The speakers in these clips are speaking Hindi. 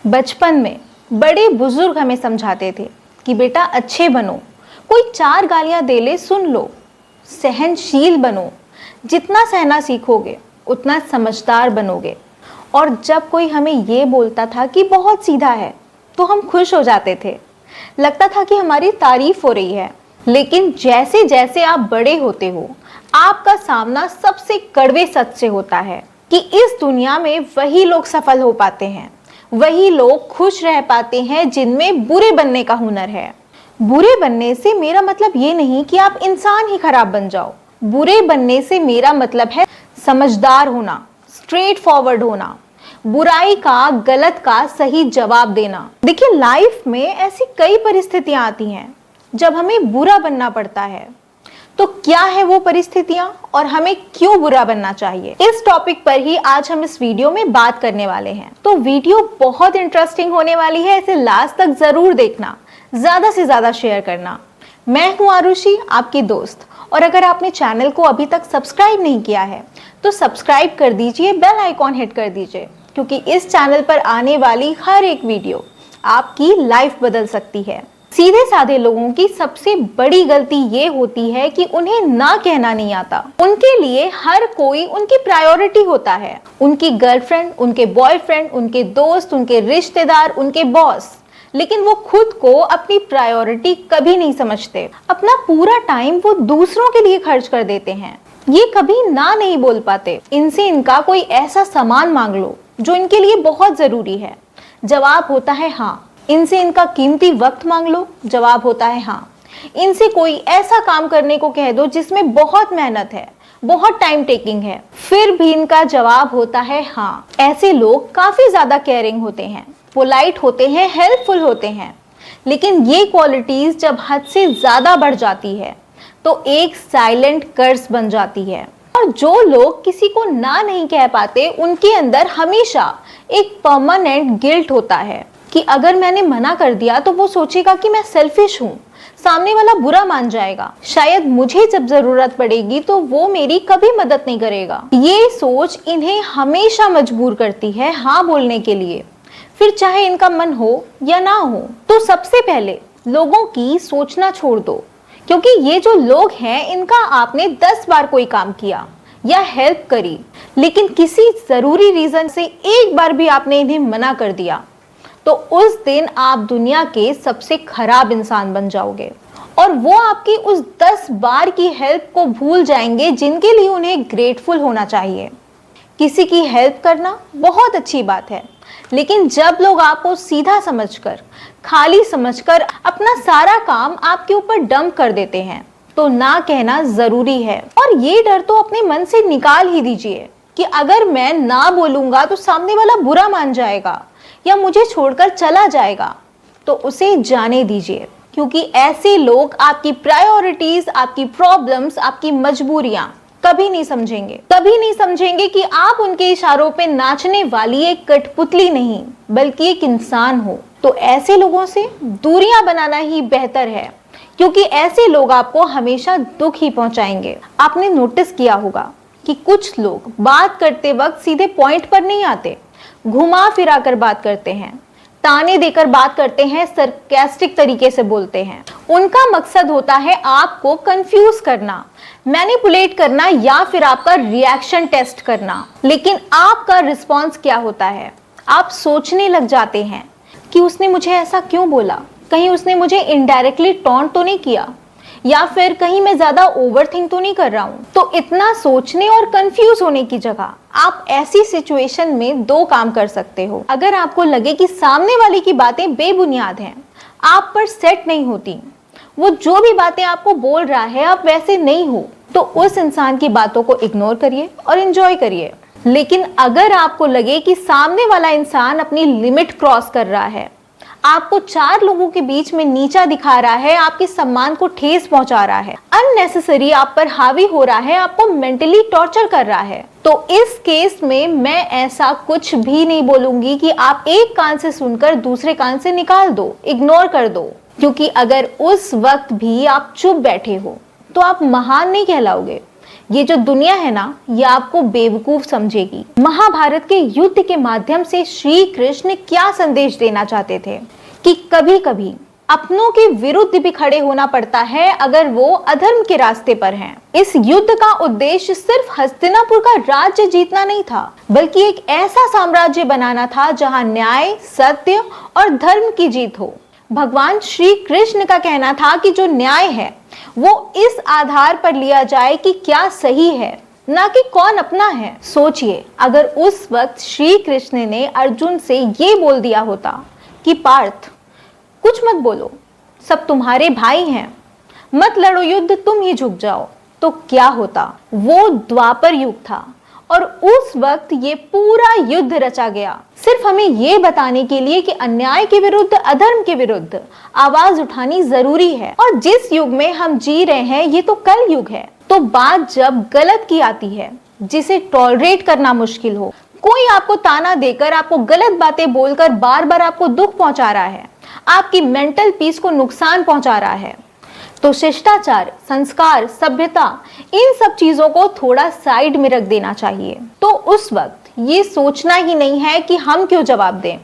बचपन में बड़े बुजुर्ग हमें समझाते थे कि बेटा अच्छे बनो, कोई 4 गालियां दे ले सुन लो, सहनशील बनो, जितना सहना सीखोगे उतना समझदार बनोगे। और जब कोई हमें ये बोलता था कि बहुत सीधा है तो हम खुश हो जाते थे, लगता था कि हमारी तारीफ हो रही है। लेकिन जैसे जैसे आप बड़े होते हो, आपका सामना सबसे कड़वे सच से होता है कि इस दुनिया में वही लोग सफल हो पाते हैं, वही लोग खुश रह पाते हैं जिनमें बुरे बनने का हुनर है। बुरे बनने से मेरा मतलब ये नहीं कि आप इंसान ही खराब बन जाओ। बुरे बनने से मेरा मतलब है समझदार होना, स्ट्रेट फॉरवर्ड होना, बुराई का गलत का सही जवाब देना। देखिए, लाइफ में ऐसी कई परिस्थितियां आती हैं जब हमें बुरा बनना पड़ता है। तो क्या है वो परिस्थितियां और हमें क्यों बुरा बनना चाहिए, इस टॉपिक पर ही आज हम इस वीडियो में बात करने वाले हैं। तो वीडियो बहुत इंटरेस्टिंग होने वाली है, इसे लास्ट तक जरूर देखना, ज्यादा से ज्यादा शेयर करना। मैं हूं आरुषि, आपकी दोस्त, और अगर आपने चैनल को अभी तक सब्सक्राइब नहीं किया है तो सब्सक्राइब कर दीजिए, बेल आइकॉन हिट कर दीजिए, क्योंकि इस चैनल पर आने वाली हर एक वीडियो आपकी लाइफ बदल सकती है। सीधे साधे लोगों की सबसे बड़ी गलती ये होती है कि उन्हें ना कहना नहीं आता। उनके लिए हर कोई उनकी प्रायोरिटी होता है, उनकी गर्लफ्रेंड, उनके बॉयफ्रेंड, उनके दोस्त, उनके रिश्तेदार, उनके बॉस। लेकिन वो खुद को अपनी प्रायोरिटी कभी नहीं समझते। अपना पूरा टाइम वो दूसरों के लिए खर्च कर देते हैं। ये कभी ना नहीं बोल पाते। इनसे इनका कोई ऐसा सामान मांग लो जो इनके लिए बहुत जरूरी है, जवाब होता है हाँ। इनसे इनका कीमती वक्त मांग लो, जवाब होता है हाँ। इनसे कोई ऐसा काम करने को कह दो जिसमें बहुत मेहनत है, बहुत टाइम टेकिंग है, फिर भी इनका जवाब होता है हाँ। ऐसे लोग काफी ज्यादा केयरिंग होते हैं, पोलाइट होते हैं, हेल्पफुल होते हैं। लेकिन ये क्वालिटीज जब हद से ज्यादा बढ़ जाती है तो एक साइलेंट कर्ज बन जाती है। और जो लोग किसी को ना नहीं कह पाते, उनके अंदर हमेशा एक परमानेंट गिल्ट होता है कि अगर मैंने मना कर दिया तो वो सोचेगा कि मैं सेल्फिश हूँ, सामने वाला बुरा मान जाएगा, शायद मुझे जब जरूरत पड़ेगी तो वो मेरी कभी मदद नहीं करेगा। ये सोच इन्हें हमेशा मजबूर करती है हाँ बोलने के लिए, फिर चाहे इनका मन हो या ना हो। तो सबसे पहले लोगों की सोचना छोड़ दो, क्योंकि ये जो लोग हैं इनका आपने 10 बार कोई काम किया या हेल्प करी, लेकिन किसी जरूरी रीजन से एक बार भी आपने इन्हें मना कर दिया तो उस दिन आप दुनिया के सबसे खराब इंसान बन जाओगे। और वो आपकी उस 10 बार की हेल्प को भूल जाएंगे जिनके लिए उन्हें ग्रेटफुल होना चाहिए। किसी की हेल्प करना बहुत अच्छी बात है, लेकिन जब लोग आपको सीधा समझकर, खाली समझकर अपना सारा काम आपके ऊपर डंप कर देते हैं तो ना कहना जरूरी है। और ये डर तो अपने मन से निकाल ही दीजिए कि अगर मैं ना बोलूंगा तो सामने वाला बुरा मान जाएगा या मुझे छोड़कर चला जाएगा, तो उसे जाने दीजिए। क्योंकि ऐसे लोग आपकी प्रायोरिटीज, आपकी प्रॉब्लम्स, आपकी मजबूरियां कभी नहीं समझेंगे। कभी नहीं समझेंगे कि आप उनके इशारों पे नाचने वाली एक कठपुतली नहीं बल्कि एक इंसान हो। तो ऐसे लोगों से दूरियां बनाना ही बेहतर है, क्योंकि ऐसे लोग आपको हमेशा दुख ही पहुंचाएंगे। आपने नोटिस किया होगा कि कुछ लोग बात करते वक्त सीधे पॉइंट पर नहीं आते, घुमा फिरा कर बात करते हैं, ताने देकर बात करते हैं, सरकास्टिक तरीके से बोलते हैं। उनका मकसद होता है आपको कंफ्यूज करना, मैनिपुलेट करना या फिर आपका रिएक्शन टेस्ट करना। लेकिन आपका रिस्पॉन्स क्या होता है? आप सोचने लग जाते हैं कि उसने मुझे ऐसा क्यों बोला, कहीं उसने मुझे इनडायरेक्टली टॉन्ट तो नहीं किया, या फिर कहीं मैं ज्यादा ओवरथिंक तो नहीं कर रहा हूं। तो इतना सोचने और कंफ्यूज होने की जगह आप ऐसी सिचुएशन में 2 काम कर सकते हो। अगर आपको लगे कि सामने वाले की बातें बेबुनियाद हैं, आप पर सेट नहीं होती, वो जो भी बातें आपको बोल रहा है आप वैसे नहीं हो, तो उस इंसान की बातों को इग्नोर करिए और एंजॉय करिए। लेकिन अगर आपको लगे कि सामने वाला इंसान अपनी लिमिट क्रॉस कर रहा है, आपको 4 लोगों के बीच में नीचा दिखा रहा है, आपके सम्मान को ठेस पहुंचा रहा है, अननेसेसरी आप पर हावी हो रहा है, आपको मेंटली टॉर्चर कर रहा है, तो इस केस में मैं ऐसा कुछ भी नहीं बोलूंगी कि आप एक कान से सुनकर दूसरे कान से निकाल दो, इग्नोर कर दो। क्योंकि अगर उस वक्त भी आप चुप बैठे हो तो आप महान नहीं कहलाओगे। ये जो दुनिया है ना, ये आपको बेवकूफ समझेगी। महाभारत के युद्ध के माध्यम से श्री कृष्ण क्या संदेश देना चाहते थे कि कभी कभी अपनों के विरुद्ध भी खड़े होना पड़ता है अगर वो अधर्म के रास्ते पर हैं। इस युद्ध का उद्देश्य सिर्फ हस्तिनापुर का राज्य जीतना नहीं था, बल्कि एक ऐसा साम्राज्य बनाना था जहां न्याय, सत्य और धर्म की जीत हो। भगवान श्री कृष्ण का कहना था कि जो न्याय है वो इस आधार पर लिया जाए कि क्या सही है, ना कि कौन अपना है। सोचिए, अगर उस वक्त श्री कृष्ण ने अर्जुन से ये बोल दिया होता कि पार्थ कुछ मत बोलो, सब तुम्हारे भाई हैं, मत लड़ो युद्ध, तुम ही झुक जाओ, तो क्या होता। वो द्वापर युग था और उस वक्त ये पूरा युद्ध रचा गया सिर्फ हमें ये बताने के लिए कि अन्याय के विरुद्ध, अधर्म के विरुद्ध आवाज उठानी जरूरी है। और जिस युग में हम जी रहे हैं ये तो कल युग है। तो बात जब गलत की आती है, जिसे टॉलरेट करना मुश्किल हो, कोई आपको ताना देकर, आपको गलत बातें बोलकर बार बार आपको दुख पहुंचा रहा है, आपकी मेंटल पीस को नुकसान पहुंचा रहा है, तो शिष्टाचार, संस्कार, सभ्यता, इन सब चीजों को थोड़ा साइड में रख देना चाहिए। तो उस वक्त ये सोचना ही नहीं है कि हम क्यों जवाब दें,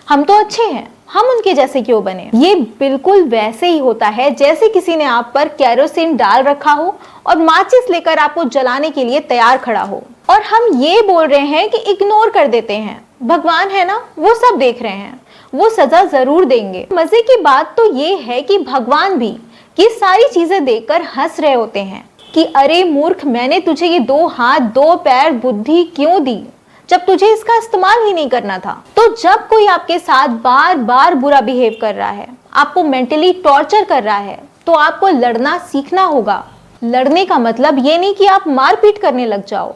हम तो अच्छे हैं, हम उनके जैसे क्यों बने। ये बिल्कुल वैसे ही होता है जैसे किसी ने आप पर केरोसिन डाल रखा हो और माचिस लेकर आपको जलाने के लिए तैयार खड़ा हो, और हम ये बोल रहे हैं कि इग्नोर कर देते हैं, भगवान है ना, वो सब देख रहे हैं, वो सजा जरूर देंगे। मजे की बात तो ये है कि भगवान भी ये सारी चीजें देखकर हंस रहे होते हैं कि अरे मूर्ख, मैंने तुझे ये 2 हाथ 2 पैर बुद्धि क्यों दी जब तुझे इसका इस्तेमाल ही नहीं करना था। तो जब कोई आपके साथ बार बार बुरा बिहेव कर रहा है, आपको मेंटली टॉर्चर कर रहा है, तो आपको लड़ना सीखना होगा। लड़ने का मतलब ये नहीं कि आप मारपीट करने लग जाओ,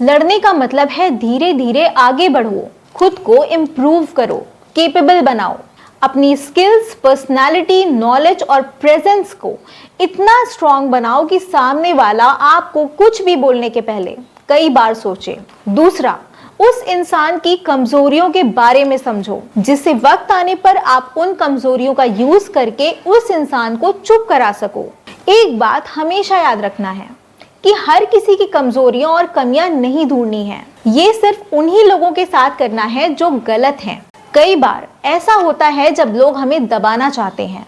लड़ने का मतलब है धीरे धीरे आगे बढ़ो, खुद को इम्प्रूव करो, केपेबल बनाओ, अपनी स्किल्स, पर्सनालिटी, नॉलेज और प्रेजेंस को इतना स्ट्रांग बनाओ कि सामने वाला आपको कुछ भी बोलने के पहले कई बार सोचे। दूसरा, उस इंसान की कमजोरियों के बारे में समझो, जिससे वक्त आने पर आप उन कमजोरियों का यूज करके उस इंसान को चुप करा सको। एक बात हमेशा याद रखना है कि हर किसी की कमजोरियां और कमियां नहीं ढूंढनी है, ये सिर्फ उन्हीं लोगों के साथ करना है जो गलत हैं। कई बार ऐसा होता है जब लोग हमें दबाना चाहते हैं,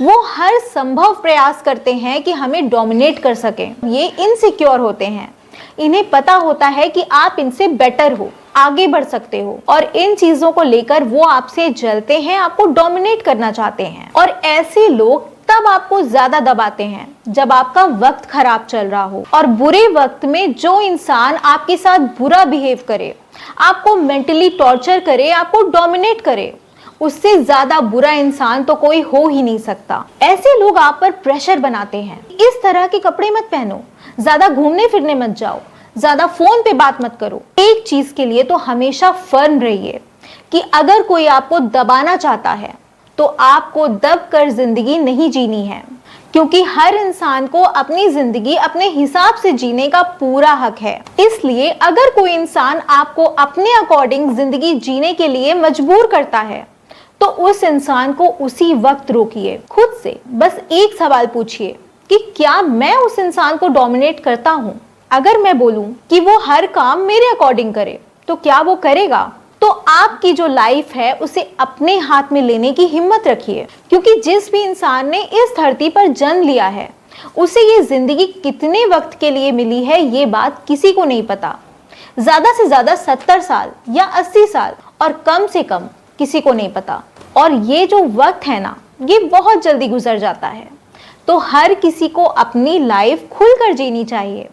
वो हर संभव प्रयास करते हैं कि हमें डोमिनेट कर सकें। ये इनसिक्योर होते हैं, इन्हें पता होता है कि आप इनसे बेटर हो, आगे बढ़ सकते हो, और इन चीजों को लेकर वो आपसे जलते हैं, आपको डोमिनेट करना चाहते हैं। और ऐसे लोग तब आपको ज्यादा दबाते हैं जब आपका वक्त खराब चल रहा हो। और बुरे वक्त में जो इंसान आपके साथ बुरा बिहेव करे, आपको मेंटली टॉर्चर करे, आपको डोमिनेट करे, उससे ज्यादा बुरा इंसान तो कोई हो ही नहीं सकता। ऐसे लोग आप पर प्रेशर बनाते हैं, इस तरह के कपड़े मत पहनो, ज्यादा घूमने फिरने मत जाओ, ज्यादा फोन पे बात मत करो। एक चीज के लिए तो हमेशा फर्म रहिए कि अगर कोई आपको दबाना चाहता है तो आपको दब कर जिंदगी नहीं जीनी है, क्योंकि हर इंसान को अपनी जिंदगी अपने हिसाब से जीने का पूरा हक है। इसलिए अगर कोई इंसान आपको अपने अकॉर्डिंग जिंदगी जीने के लिए मजबूर करता है तो उस इंसान को उसी वक्त रोकिए। खुद से बस एक सवाल पूछिए कि क्या मैं उस इंसान को डोमिनेट करता हूँ? अगर मैं बोलूं कि वो हर काम मेरे अकॉर्डिंग करे, तो क्या वो करेगा? तो आपकी जो लाइफ है उसे अपने हाथ में लेने की हिम्मत रखिए, क्योंकि जिस भी इंसान ने इस धरती पर जन्म लिया है उसे ये जिंदगी कितने वक्त के लिए मिली है ये बात किसी को नहीं पता। ज्यादा से ज्यादा 70 साल या 80 साल, और कम से कम किसी को नहीं पता। और ये जो वक्त है ना, ये बहुत जल्दी गुजर जाता है। तो हर किसी को अपनी लाइफ खुलकर जीनी चाहिए,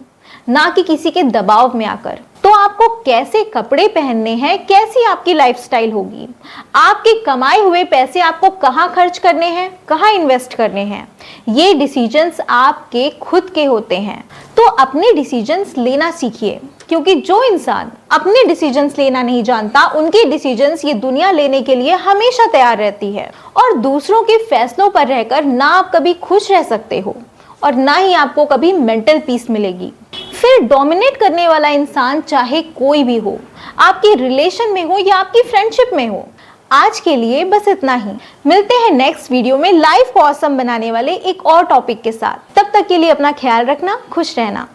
ना कि किसी के दबाव में आकर। तो आपको कैसे कपड़े पहनने हैं, कैसी आपकी लाइफस्टाइल होगी, आपके कमाए हुए पैसे आपको कहाँ खर्च करने हैं, कहाँ इन्वेस्ट करने हैं, ये डिसीजंस आपके खुद के होते हैं। तो अपने डिसीजंस लेना सीखिए, क्योंकि जो इंसान अपने डिसीजंस लेना नहीं जानता, उनके डिसीजंस ये दुनिया लेने के लिए हमेशा तैयार रहती है। और दूसरों के फैसलों पर रहकर ना आप कभी खुश रह सकते हो और ना ही आपको कभी मेंटल पीस मिलेगी। फिर डोमिनेट करने वाला इंसान चाहे कोई भी हो, आपकी रिलेशन में हो या आपकी फ्रेंडशिप में हो। आज के लिए बस इतना ही। मिलते हैं नेक्स्ट वीडियो में लाइफ को ऑसम बनाने वाले एक और टॉपिक के साथ। तब तक के लिए अपना ख्याल रखना, खुश रहना।